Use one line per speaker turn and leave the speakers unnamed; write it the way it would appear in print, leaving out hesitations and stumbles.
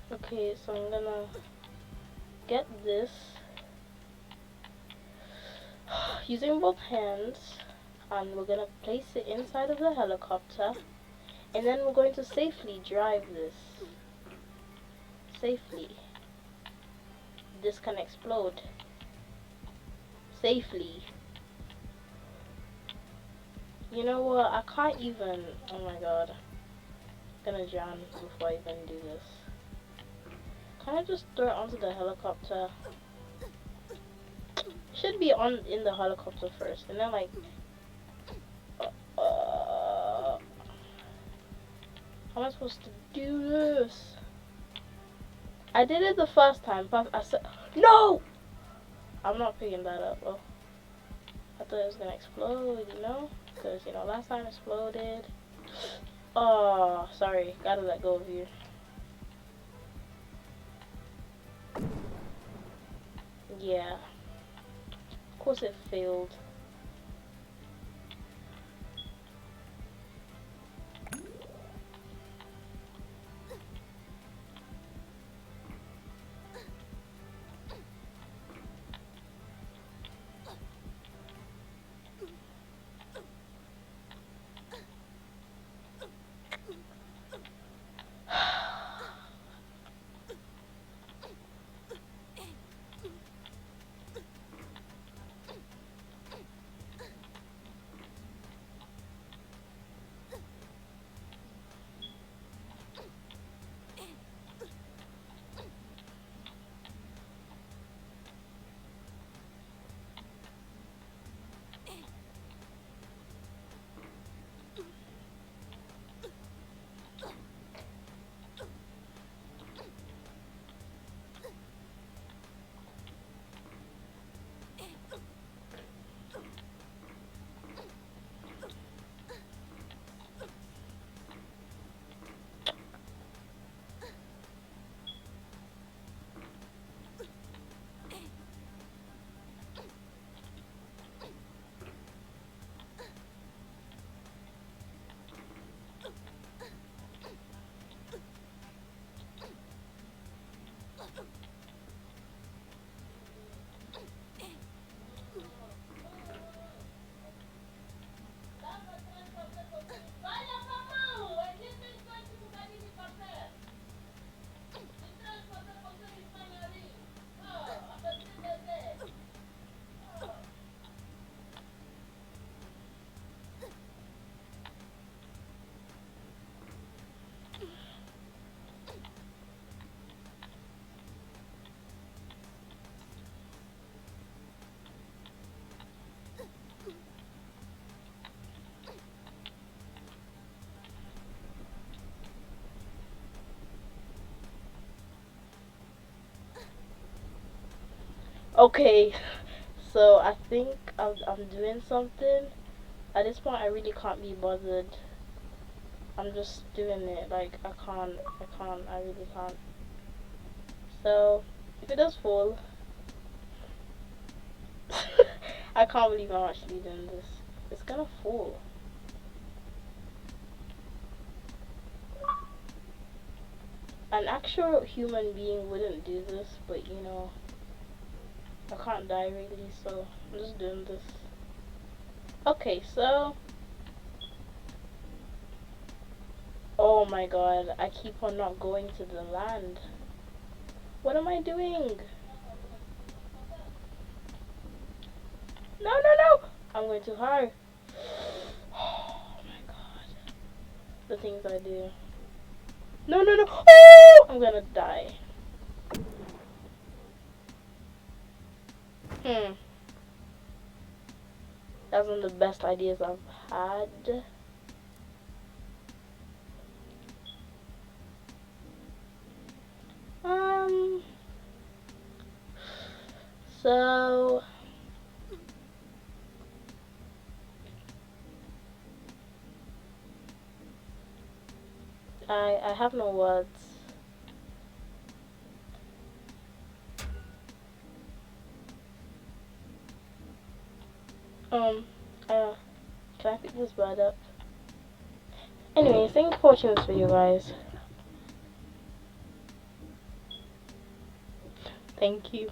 Okay, so I'm gonna get this using both hands, and we're gonna place it inside of the helicopter, and then we're going to safely drive this. Safely. This can explode. Safely. You know what? I can't even. Oh my god. I'm gonna drown before I even do this. Can I just throw it onto the helicopter? Should be on in the helicopter first, and then like. How am I supposed to do this? I did it the first time, but I said no. I'm not picking that up. Oh, I thought it was gonna explode, you know, because you know last time it exploded. Oh, sorry, gotta let go of you. Yeah, of course it failed. Okay, so I think I'm doing something. At this point, I really can't be bothered. I'm just doing it. Like I really can't. So if it does fall, I can't believe I'm actually doing this. It's gonna fall. An actual human being wouldn't do this, but you know, I can't die really, so I'm just doing this. Okay, so oh my god, I keep on not going to the land. What am I doing? No, no, no! I'm going too high. Oh my god. The things I do. No, no, no! Oh! I'm gonna die. That's one of the best ideas I've had. Um, so I have no words. Um, uh, can I pick this bird up? Anyways, thank you for watching this video, guys. Thank you.